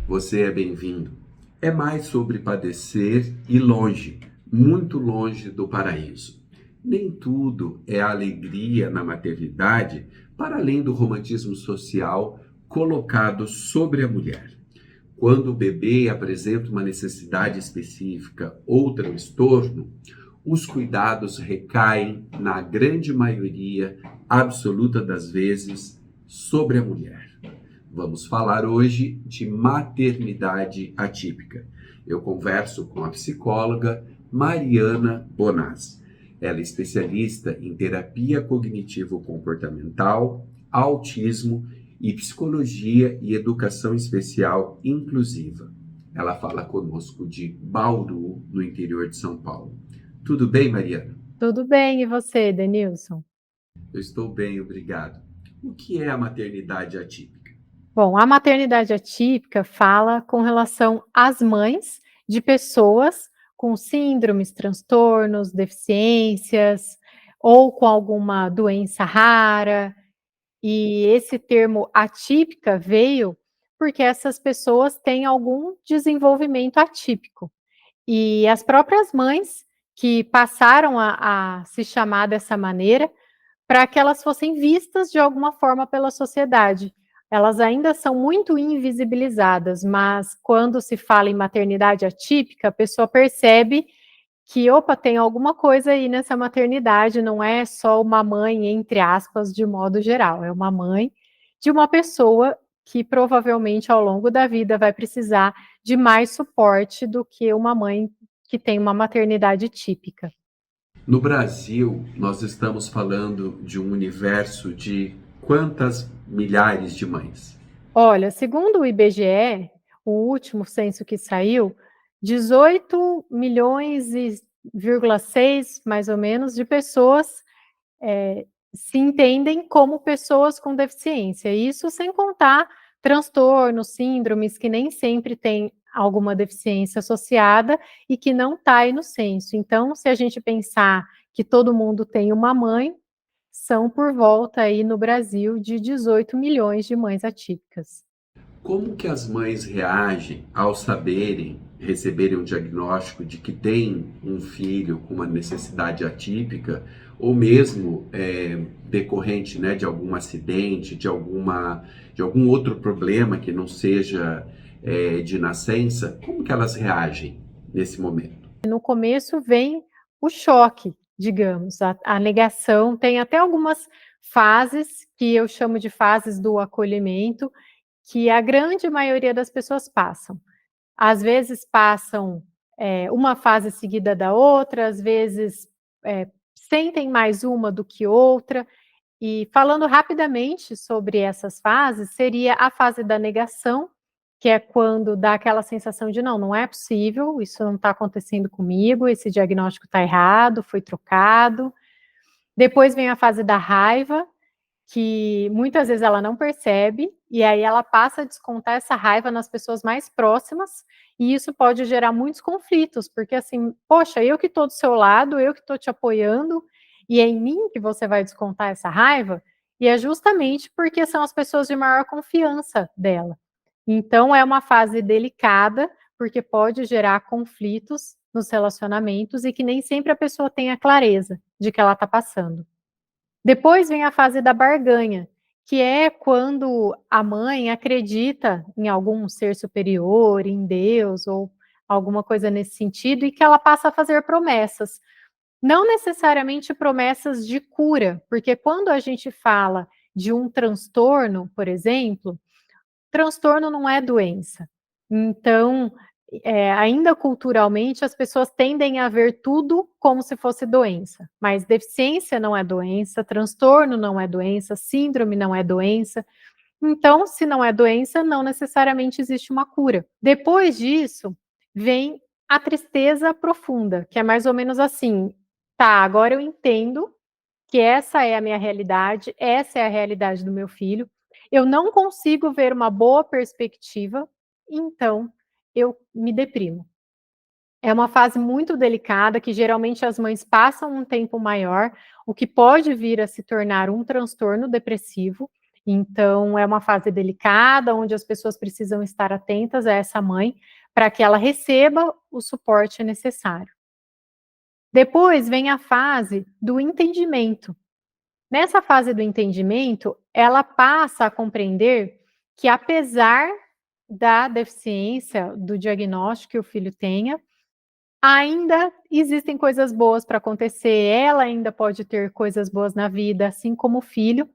Você é bem-vindo. É mais sobre padecer e longe, muito longe do paraíso. Nem tudo é alegria na maternidade, para além do romantismo social colocado sobre a mulher. Quando o bebê apresenta uma necessidade específica ou transtorno, os cuidados recaem, na grande maioria absoluta das vezes, sobre a mulher. Vamos falar hoje de maternidade atípica. Eu converso com a psicóloga Mariana Bonazzi. Ela é especialista em terapia cognitivo-comportamental, autismo e psicologia e educação especial inclusiva. Ela fala conosco de Bauru, no interior de São Paulo. Tudo bem, Mariana? Tudo bem, e você, Denilson? Eu estou bem, obrigado. O que é a maternidade atípica? Bom, a maternidade atípica fala com relação às mães de pessoas com síndromes, transtornos, deficiências ou com alguma doença rara. E esse termo atípica veio porque essas pessoas têm algum desenvolvimento atípico. E as próprias mães que passaram a se chamar dessa maneira para que elas fossem vistas de alguma forma pela sociedade. Elas ainda são muito invisibilizadas, mas quando se fala em maternidade atípica, a pessoa percebe que, opa, tem alguma coisa aí nessa maternidade, não é só uma mãe, entre aspas, de modo geral, é uma mãe de uma pessoa que provavelmente ao longo da vida vai precisar de mais suporte do que uma mãe que tem uma maternidade típica. No Brasil, nós estamos falando de um universo de quantas milhares de mães? Olha, segundo o IBGE, o último censo que saiu, 18 milhões e 6, mais ou menos, de pessoas se entendem como pessoas com deficiência. Isso sem contar transtornos, síndromes, que nem sempre tem alguma deficiência associada e que não está aí no censo. Então, se a gente pensar que todo mundo tem uma mãe, são por volta aí no Brasil de 18 milhões de mães atípicas. Como que as mães reagem ao saberem, receberem um diagnóstico de que tem um filho com uma necessidade atípica, ou mesmo decorrente, né, de algum acidente, de algum outro problema que não seja de nascença? Como que elas reagem nesse momento? No começo vem o choque, digamos, a negação, tem até algumas fases que eu chamo de fases do acolhimento, que a grande maioria das pessoas passam. Às vezes passam uma fase seguida da outra, às vezes sentem mais uma do que outra. E falando rapidamente sobre essas fases, seria a fase da negação, que é quando dá aquela sensação de não é possível, isso não está acontecendo comigo, esse diagnóstico está errado, foi trocado. Depois vem a fase da raiva, que muitas vezes ela não percebe, e aí ela passa a descontar essa raiva nas pessoas mais próximas, e isso pode gerar muitos conflitos, porque assim, poxa, eu que estou do seu lado, eu que estou te apoiando, e é em mim que você vai descontar essa raiva, e é justamente porque são as pessoas de maior confiança dela. Então é uma fase delicada, porque pode gerar conflitos nos relacionamentos e que nem sempre a pessoa tem a clareza de que ela está passando. Depois vem a fase da barganha, que é quando a mãe acredita em algum ser superior, em Deus ou alguma coisa nesse sentido, e que ela passa a fazer promessas. Não necessariamente promessas de cura, porque quando a gente fala de um transtorno, por exemplo, transtorno não é doença. Então, ainda culturalmente, as pessoas tendem a ver tudo como se fosse doença. Mas deficiência não é doença, transtorno não é doença, síndrome não é doença. Então, se não é doença, não necessariamente existe uma cura. Depois disso, vem a tristeza profunda, que é mais ou menos assim: tá, agora eu entendo que essa é a minha realidade, essa é a realidade do meu filho. Eu não consigo ver uma boa perspectiva, então eu me deprimo. É uma fase muito delicada que geralmente as mães passam um tempo maior, o que pode vir a se tornar um transtorno depressivo, Então, é uma fase delicada, onde as pessoas precisam estar atentas a essa mãe, para que ela receba o suporte necessário. Depois vem a fase do entendimento. Nessa fase do entendimento, ela passa a compreender que, apesar da deficiência, do diagnóstico que o filho tenha, ainda existem coisas boas para acontecer, ela ainda pode ter coisas boas na vida, assim como o filho,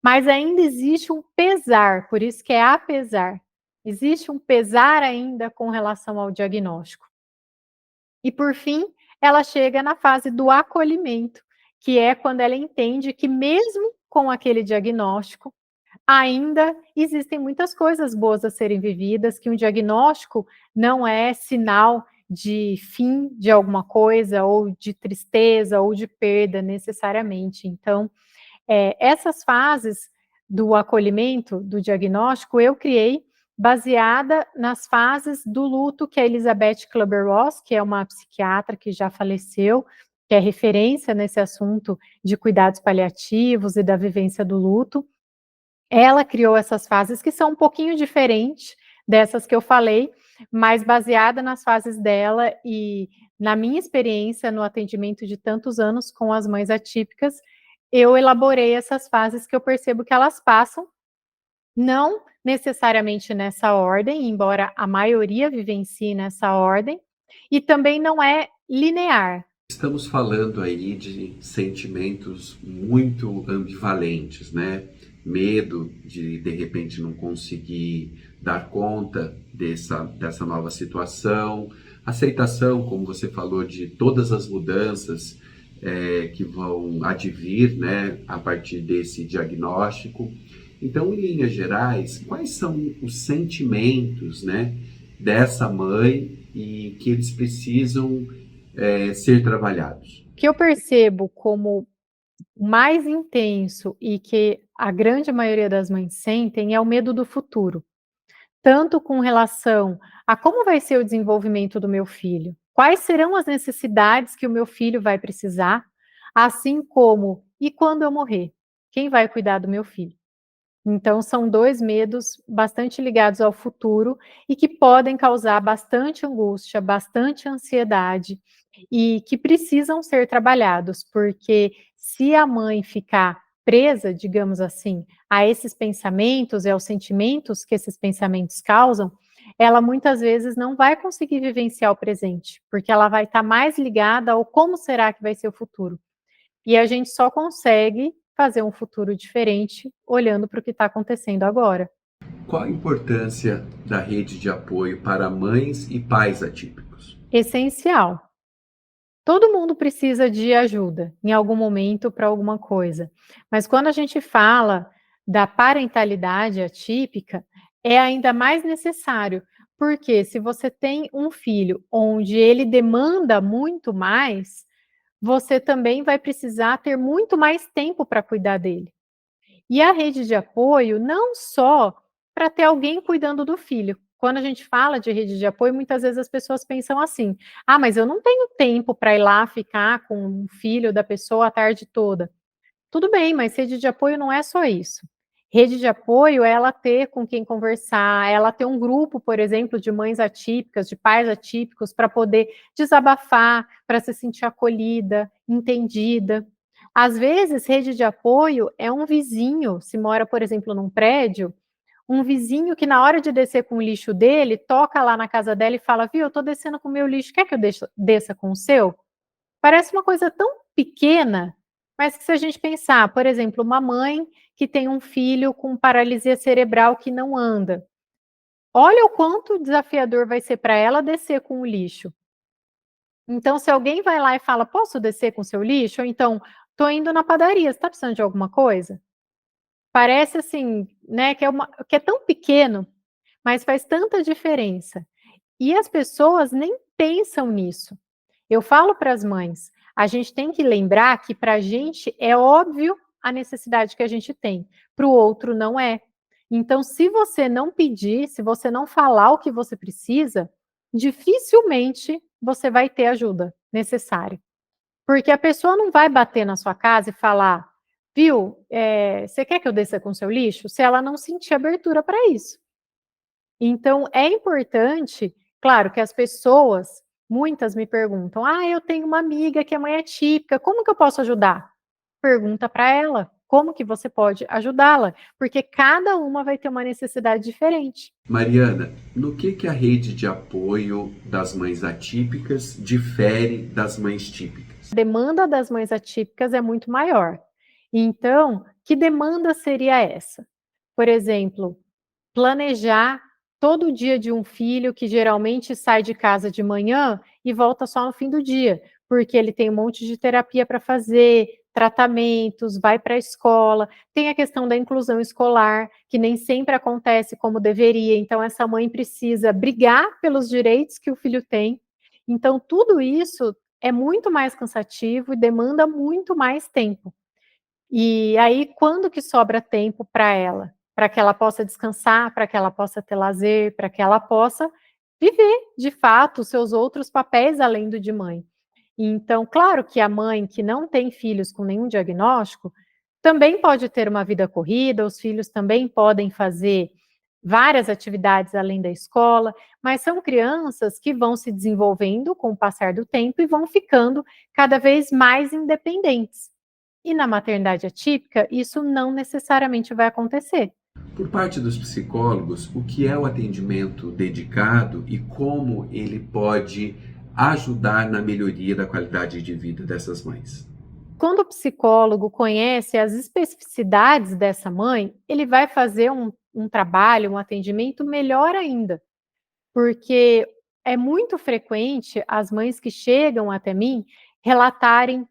mas ainda existe um pesar, por isso que é apesar. Existe um pesar ainda com relação ao diagnóstico. E, por fim, ela chega na fase do acolhimento, que é quando ela entende que, mesmo com aquele diagnóstico, ainda existem muitas coisas boas a serem vividas, que um diagnóstico não é sinal de fim de alguma coisa, ou de tristeza, ou de perda, necessariamente. Então, essas fases do acolhimento, do diagnóstico, eu criei baseada nas fases do luto que a Elizabeth Kübler-Ross, que é uma psiquiatra que já faleceu, que é referência nesse assunto de cuidados paliativos e da vivência do luto, ela criou essas fases que são um pouquinho diferentes dessas que eu falei, mas baseada nas fases dela e na minha experiência no atendimento de tantos anos com as mães atípicas, eu elaborei essas fases que eu percebo que elas passam, não necessariamente nessa ordem, embora a maioria vivencie nessa ordem, e também não é linear. Estamos falando aí de sentimentos muito ambivalentes, né? Medo de repente não conseguir dar conta dessa nova situação, aceitação, como você falou, de todas as mudanças que vão advir, né, a partir desse diagnóstico. Então, em linhas gerais, quais são os sentimentos, né, dessa mãe e que eles precisam ser trabalhados? O que eu percebo como mais intenso e que a grande maioria das mães sentem é o medo do futuro, tanto com relação a como vai ser o desenvolvimento do meu filho, quais serão as necessidades que o meu filho vai precisar, assim como e quando eu morrer, quem vai cuidar do meu filho? Então, são 2 medos bastante ligados ao futuro e que podem causar bastante angústia, bastante ansiedade e que precisam ser trabalhados, porque se a mãe ficar presa, digamos assim, a esses pensamentos e aos sentimentos que esses pensamentos causam, ela muitas vezes não vai conseguir vivenciar o presente, porque ela vai estar mais ligada ao como será que vai ser o futuro. E a gente só consegue fazer um futuro diferente olhando para o que está acontecendo agora. Qual a importância da rede de apoio para mães e pais atípicos? Essencial. Todo mundo precisa de ajuda em algum momento para alguma coisa, mas quando a gente fala da parentalidade atípica, é ainda mais necessário, porque se você tem um filho onde ele demanda muito mais, você também vai precisar ter muito mais tempo para cuidar dele. E a rede de apoio não só para ter alguém cuidando do filho. Quando a gente fala de rede de apoio, muitas vezes as pessoas pensam assim: "Ah, mas eu não tenho tempo para ir lá ficar com o filho da pessoa a tarde toda". Tudo bem, mas rede de apoio não é só isso. Rede de apoio é ela ter com quem conversar, ela ter um grupo, por exemplo, de mães atípicas, de pais atípicos, para poder desabafar, para se sentir acolhida, entendida. Às vezes, rede de apoio é um vizinho, se mora, por exemplo, num prédio, um vizinho que na hora de descer com o lixo dele, toca lá na casa dela e fala: "Viu, eu tô descendo com o meu lixo, quer que eu desça com o seu?". Parece uma coisa tão pequena, mas que se a gente pensar, por exemplo, uma mãe que tem um filho com paralisia cerebral que não anda, olha o quanto desafiador vai ser para ela descer com o lixo. Então, se alguém vai lá e fala: "Posso descer com o seu lixo?" Ou então: "Tô indo na padaria, você está precisando de alguma coisa?". Parece assim, né, que é tão pequeno, mas faz tanta diferença. E as pessoas nem pensam nisso. Eu falo para as mães, a gente tem que lembrar que para a gente é óbvio a necessidade que a gente tem, para o outro não é. Então, se você não pedir, se você não falar o que você precisa, dificilmente você vai ter ajuda necessária. Porque a pessoa não vai bater na sua casa e falar: viu, você quer que eu desça com seu lixo? Se ela não sentir abertura para isso. Então, é importante, claro que as pessoas, muitas me perguntam, eu tenho uma amiga que é mãe atípica, como que eu posso ajudar? Pergunta para ela, como que você pode ajudá-la? Porque cada uma vai ter uma necessidade diferente. Mariana, no que a rede de apoio das mães atípicas difere das mães típicas? A demanda das mães atípicas é muito maior. Então, que demanda seria essa? Por exemplo, planejar todo o dia de um filho que geralmente sai de casa de manhã e volta só no fim do dia, porque ele tem um monte de terapia para fazer, tratamentos, vai para a escola, tem a questão da inclusão escolar, que nem sempre acontece como deveria, então essa mãe precisa brigar pelos direitos que o filho tem. Então, tudo isso é muito mais cansativo e demanda muito mais tempo. E aí, quando que sobra tempo para ela? Para que ela possa descansar, para que ela possa ter lazer, para que ela possa viver, de fato, os seus outros papéis além do de mãe. Então, claro que a mãe que não tem filhos com nenhum diagnóstico também pode ter uma vida corrida, os filhos também podem fazer várias atividades além da escola, mas são crianças que vão se desenvolvendo com o passar do tempo e vão ficando cada vez mais independentes. E na maternidade atípica, isso não necessariamente vai acontecer. Por parte dos psicólogos, o que é o atendimento dedicado e como ele pode ajudar na melhoria da qualidade de vida dessas mães? Quando o psicólogo conhece as especificidades dessa mãe, ele vai fazer um trabalho, um atendimento melhor ainda, porque é muito frequente as mães que chegam até mim relatarem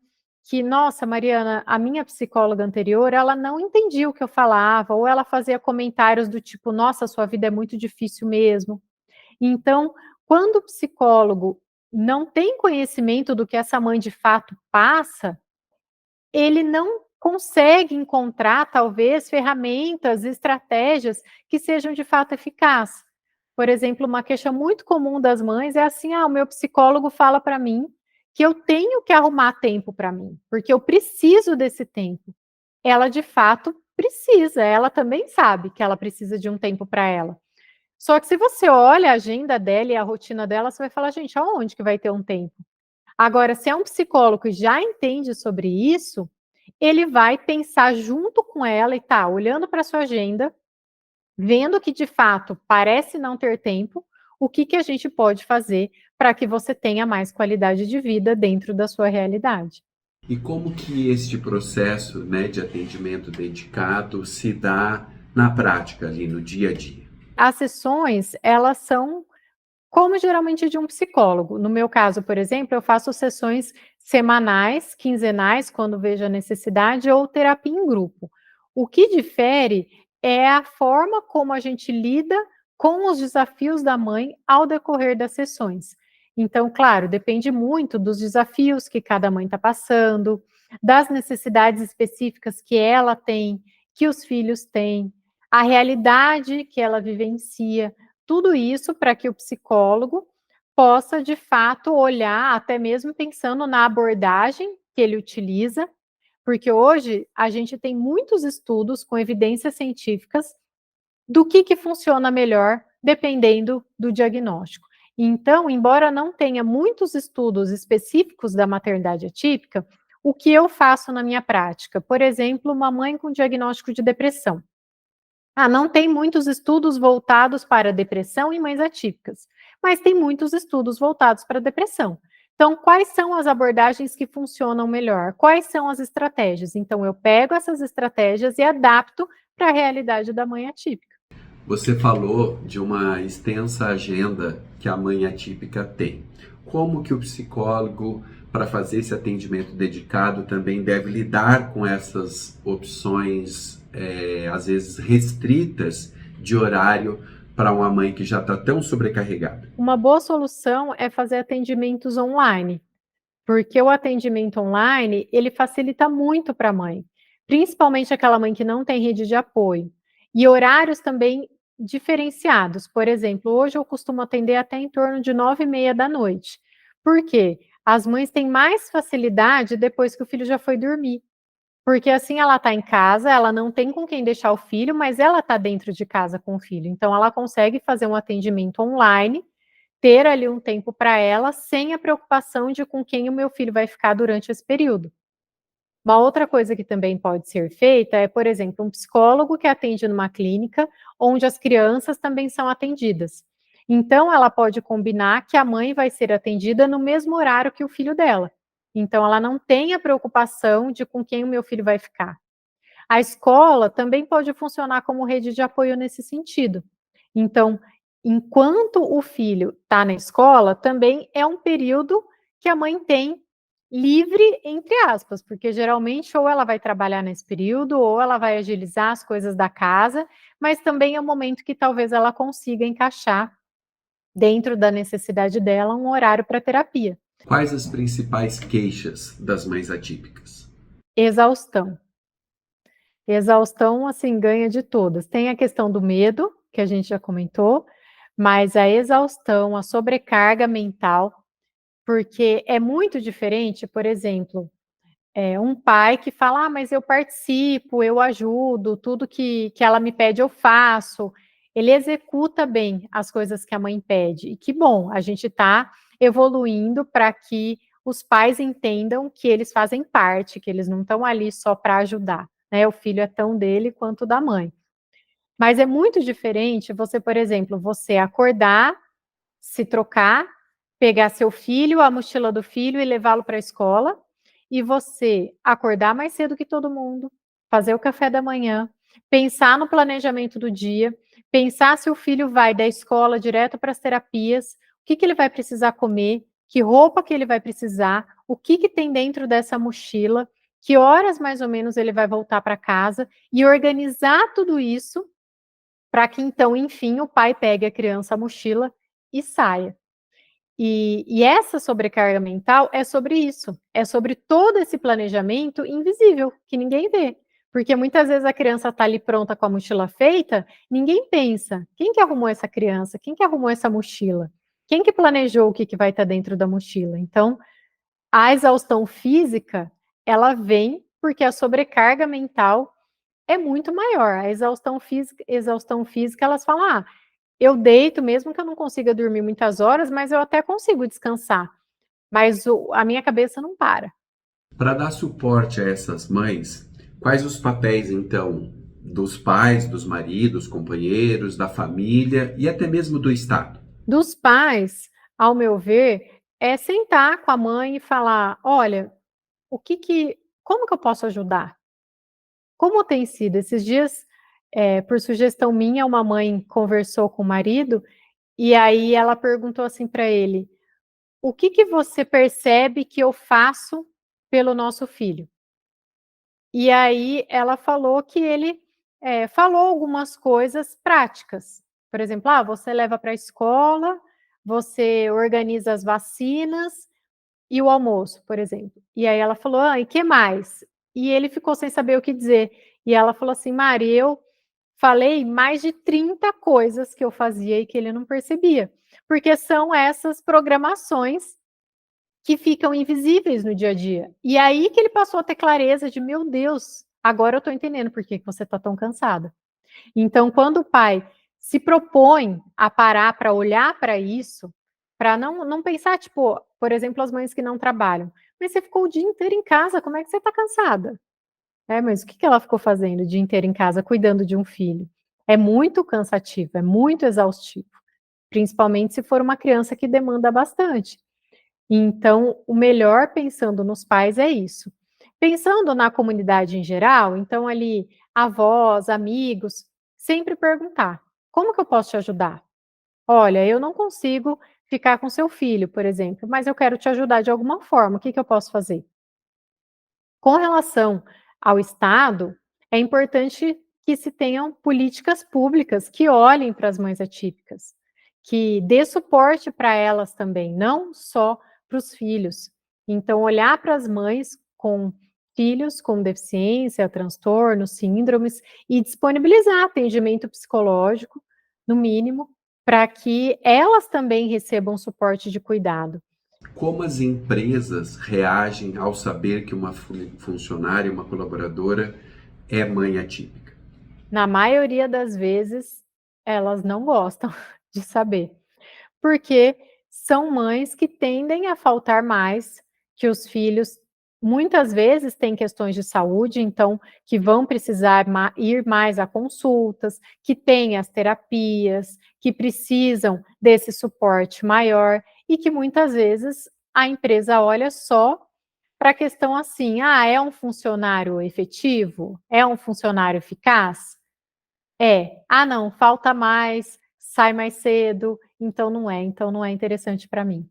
que, nossa, Mariana, a minha psicóloga anterior, ela não entendia o que eu falava, ou ela fazia comentários do tipo, nossa, sua vida é muito difícil mesmo. Então, quando o psicólogo não tem conhecimento do que essa mãe de fato passa, ele não consegue encontrar, talvez, ferramentas, estratégias que sejam de fato eficazes. Por exemplo, uma queixa muito comum das mães é assim: o meu psicólogo fala para mim que eu tenho que arrumar tempo para mim, porque eu preciso desse tempo. Ela, de fato, precisa, ela também sabe que ela precisa de um tempo para ela. Só que se você olha a agenda dela e a rotina dela, você vai falar: gente, aonde que vai ter um tempo? Agora, se é um psicólogo que já entende sobre isso, ele vai pensar junto com ela e tá olhando para sua agenda, vendo que de fato parece não ter tempo, o que a gente pode fazer para que você tenha mais qualidade de vida dentro da sua realidade. E como que este processo, né, de atendimento dedicado se dá na prática ali no dia a dia? As sessões, elas são como geralmente de um psicólogo. No meu caso, por exemplo, eu faço sessões semanais, quinzenais, quando vejo a necessidade, ou terapia em grupo. O que difere é a forma como a gente lida com os desafios da mãe ao decorrer das sessões. Então, claro, depende muito dos desafios que cada mãe está passando, das necessidades específicas que ela tem, que os filhos têm, a realidade que ela vivencia. Tudo isso para que o psicólogo possa, de fato, olhar, até mesmo pensando na abordagem que ele utiliza, porque hoje a gente tem muitos estudos com evidências científicas do que funciona melhor dependendo do diagnóstico. Então, embora não tenha muitos estudos específicos da maternidade atípica, o que eu faço na minha prática? Por exemplo, uma mãe com diagnóstico de depressão. Não tem muitos estudos voltados para depressão em mães atípicas, mas tem muitos estudos voltados para depressão. Então, quais são as abordagens que funcionam melhor? Quais são as estratégias? Então, eu pego essas estratégias e adapto para a realidade da mãe atípica. Você falou de uma extensa agenda que a mãe atípica tem. Como que o psicólogo, para fazer esse atendimento dedicado, também deve lidar com essas opções, às vezes restritas, de horário para uma mãe que já está tão sobrecarregada? Uma boa solução é fazer atendimentos online, porque o atendimento online, ele facilita muito para a mãe, principalmente aquela mãe que não tem rede de apoio. E horários também diferenciados. Por exemplo, hoje eu costumo atender até em torno de 9h30 da noite. Por quê? As mães têm mais facilidade depois que o filho já foi dormir. Porque assim ela está em casa, ela não tem com quem deixar o filho, mas ela está dentro de casa com o filho. Então, ela consegue fazer um atendimento online, ter ali um tempo para ela, sem a preocupação de com quem o meu filho vai ficar durante esse período. Uma outra coisa que também pode ser feita é, por exemplo, um psicólogo que atende numa clínica onde as crianças também são atendidas. Então, ela pode combinar que a mãe vai ser atendida no mesmo horário que o filho dela. Então, ela não tem a preocupação de com quem o meu filho vai ficar. A escola também pode funcionar como rede de apoio nesse sentido. Então, enquanto o filho está na escola, também é um período que a mãe tem livre, entre aspas, porque geralmente ou ela vai trabalhar nesse período, ou ela vai agilizar as coisas da casa, mas também é um momento que talvez ela consiga encaixar dentro da necessidade dela um horário para terapia. Quais as principais queixas das mães atípicas? Exaustão. Exaustão, assim, ganha de todas. Tem a questão do medo, que a gente já comentou, mas a exaustão, a sobrecarga mental, porque é muito diferente, por exemplo, um pai que fala, mas eu participo, eu ajudo, tudo que ela me pede eu faço, ele executa bem as coisas que a mãe pede, e que bom, a gente está evoluindo para que os pais entendam que eles fazem parte, que eles não estão ali só para ajudar, né? O filho é tão dele quanto da mãe. Mas é muito diferente você, por exemplo, você acordar, se trocar, pegar seu filho, a mochila do filho e levá-lo para a escola, e você acordar mais cedo que todo mundo, fazer o café da manhã, pensar no planejamento do dia, pensar se o filho vai da escola direto para as terapias, o que ele vai precisar comer, que roupa que ele vai precisar, o que tem dentro dessa mochila, que horas mais ou menos ele vai voltar para casa, e organizar tudo isso para que então, enfim, o pai pegue a criança, a mochila e saia. E essa sobrecarga mental é sobre isso, é sobre todo esse planejamento invisível, que ninguém vê. Porque muitas vezes a criança está ali pronta com a mochila feita, ninguém pensa, quem que arrumou essa criança? Quem que arrumou essa mochila? Quem que planejou o que vai estar dentro da mochila? Então, a exaustão física, ela vem porque a sobrecarga mental é muito maior. A exaustão física, elas falam, eu deito, mesmo que eu não consiga dormir muitas horas, mas eu até consigo descansar. Mas a minha cabeça não para. Para dar suporte a essas mães, quais os papéis, então, dos pais, dos maridos, companheiros, da família e até mesmo do Estado? Dos pais, ao meu ver, é sentar com a mãe e falar: olha, como que eu posso ajudar? Como tem sido? Esses dias, por sugestão minha, uma mãe conversou com o marido e aí ela perguntou assim para ele: o que você percebe que eu faço pelo nosso filho? E aí ela falou que ele falou algumas coisas práticas. Por exemplo, você leva para a escola, você organiza as vacinas e o almoço, por exemplo. E aí ela falou, e que mais? E ele ficou sem saber o que dizer. E ela falou assim, Mari, eu falei mais de 30 coisas que eu fazia e que ele não percebia. Porque são essas programações que ficam invisíveis no dia a dia. E aí que ele passou a ter clareza de, meu Deus, agora eu estou entendendo por que você está tão cansada. Então, quando o pai se propõe a parar para olhar para isso, para não pensar, tipo, por exemplo, as mães que não trabalham, mas você ficou o dia inteiro em casa, como é que você está cansada? Mas o que ela ficou fazendo o dia inteiro em casa, cuidando de um filho? É muito cansativo, é muito exaustivo, principalmente se for uma criança que demanda bastante. Então, o melhor pensando nos pais é isso. Pensando na comunidade em geral, então ali, avós, amigos, sempre perguntar: como que eu posso te ajudar? Olha, eu não consigo ficar com seu filho, por exemplo, mas eu quero te ajudar de alguma forma, o que eu posso fazer? Com relação ao Estado, é importante que se tenham políticas públicas que olhem para as mães atípicas, que dê suporte para elas também, não só para os filhos. Então, olhar para as mães com filhos com deficiência, transtornos, síndromes e disponibilizar atendimento psicológico, no mínimo, para que elas também recebam suporte de cuidado. Como as empresas reagem ao saber que uma funcionária, uma colaboradora é mãe atípica? Na maioria das vezes, elas não gostam de saber, porque são mães que tendem a faltar mais, que os filhos muitas vezes têm questões de saúde, então que vão precisar ir mais a consultas, que têm as terapias, que precisam desse suporte maior e que muitas vezes a empresa olha só para a questão assim: "Ah, é um funcionário efetivo? É um funcionário eficaz?" É. "Ah, não, falta mais, sai mais cedo, então não é interessante para mim".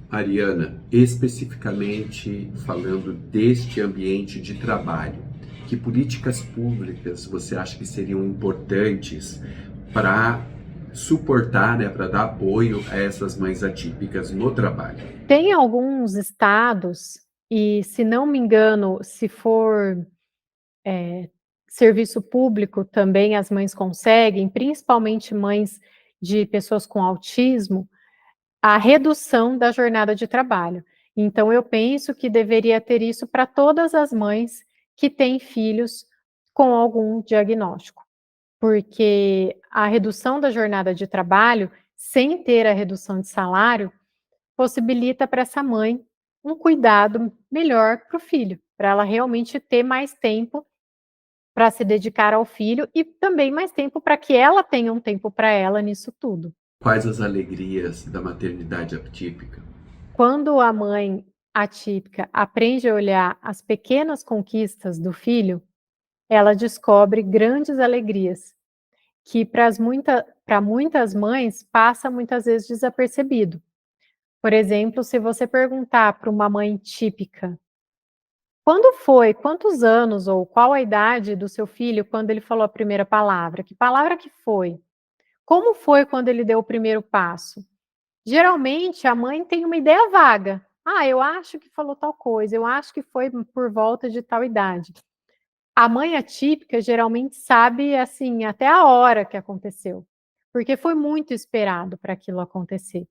Mariana, especificamente falando deste ambiente de trabalho, que políticas públicas você acha que seriam importantes para suportar, né, para dar apoio a essas mães atípicas no trabalho? Tem alguns estados, e se não me engano, se for, serviço público também as mães conseguem, principalmente mães de pessoas com autismo, a redução da jornada de trabalho. Então eu penso que deveria ter isso para todas as mães que têm filhos com algum diagnóstico, porque a redução da jornada de trabalho, sem ter a redução de salário, possibilita para essa mãe um cuidado melhor para o filho, para ela realmente ter mais tempo para se dedicar ao filho e também mais tempo para que ela tenha um tempo para ela nisso tudo. Quais as alegrias da maternidade atípica? Quando a mãe atípica aprende a olhar as pequenas conquistas do filho, ela descobre grandes alegrias, que para muitas mães passa muitas vezes desapercebido. Por exemplo, se você perguntar para uma mãe típica: "Quando foi? Quantos anos ou qual a idade do seu filho quando ele falou a primeira palavra? Que palavra que foi? Como foi quando ele deu o primeiro passo?" Geralmente a mãe tem uma ideia vaga. "Ah, eu acho que falou tal coisa, eu acho que foi por volta de tal idade". A mãe atípica geralmente sabe, assim, até a hora que aconteceu, porque foi muito esperado para aquilo acontecer.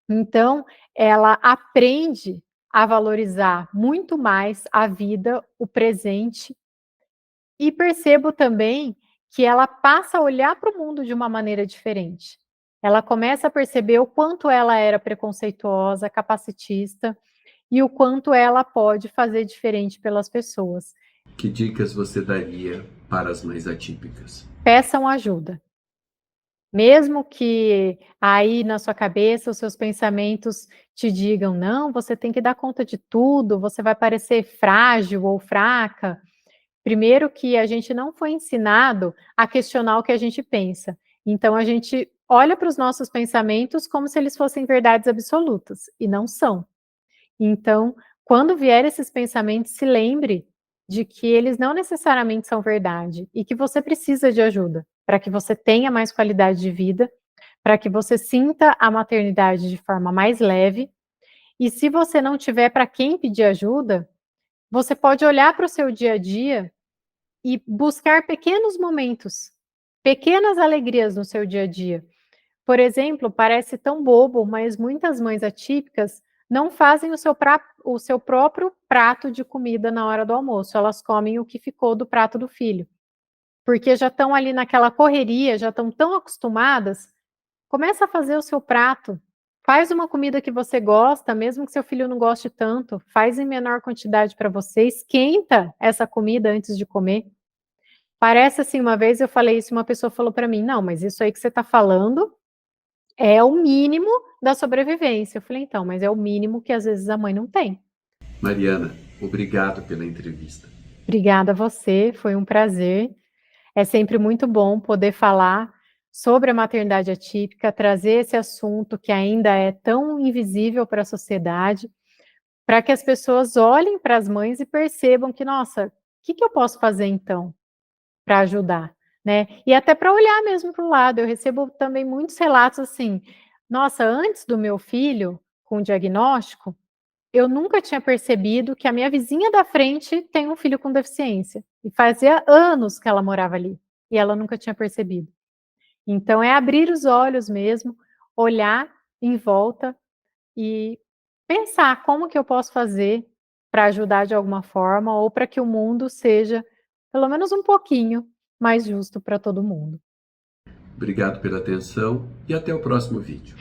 Então, ela aprende a valorizar muito mais a vida, o presente, e percebo também que ela passa a olhar para o mundo de uma maneira diferente. Ela começa a perceber o quanto ela era preconceituosa, capacitista e o quanto ela pode fazer diferente pelas pessoas. Que dicas você daria para as mães atípicas? Peçam ajuda. Mesmo que aí na sua cabeça os seus pensamentos te digam: "Não, você tem que dar conta de tudo, você vai parecer frágil ou fraca". Primeiro que a gente não foi ensinado a questionar o que a gente pensa. Então a gente olha para os nossos pensamentos como se eles fossem verdades absolutas, e não são. Então, quando vier esses pensamentos, se lembre de que eles não necessariamente são verdade e que você precisa de ajuda, para que você tenha mais qualidade de vida, para que você sinta a maternidade de forma mais leve. E se você não tiver para quem pedir ajuda, você pode olhar para o seu dia a dia e buscar pequenos momentos, pequenas alegrias no seu dia a dia. Por exemplo, parece tão bobo, mas muitas mães atípicas não fazem o seu próprio prato de comida na hora do almoço, elas comem o que ficou do prato do filho, porque já estão ali naquela correria, já estão tão acostumadas. Começa a fazer o seu prato, faz uma comida que você gosta, mesmo que seu filho não goste tanto, faz em menor quantidade para você, esquenta essa comida antes de comer. Parece assim, uma vez eu falei isso e uma pessoa falou para mim: "Não, mas isso aí que você está falando é o mínimo da sobrevivência". Eu falei: "Então, mas é o mínimo que às vezes a mãe não tem". Mariana, obrigado pela entrevista. Obrigada a você, foi um prazer. É sempre muito bom poder falar sobre a maternidade atípica, trazer esse assunto que ainda é tão invisível para a sociedade, para que as pessoas olhem para as mães e percebam que: "Nossa, o que que eu posso fazer então para ajudar?", né. E até para olhar mesmo para o lado, eu recebo também muitos relatos assim: "Nossa, antes do meu filho com diagnóstico, eu nunca tinha percebido que a minha vizinha da frente tem um filho com deficiência, e fazia anos que ela morava ali, e ela nunca tinha percebido". Então é abrir os olhos mesmo, olhar em volta e pensar como que eu posso fazer para ajudar de alguma forma ou para que o mundo seja, pelo menos um pouquinho, mais justo para todo mundo. Obrigado pela atenção e até o próximo vídeo.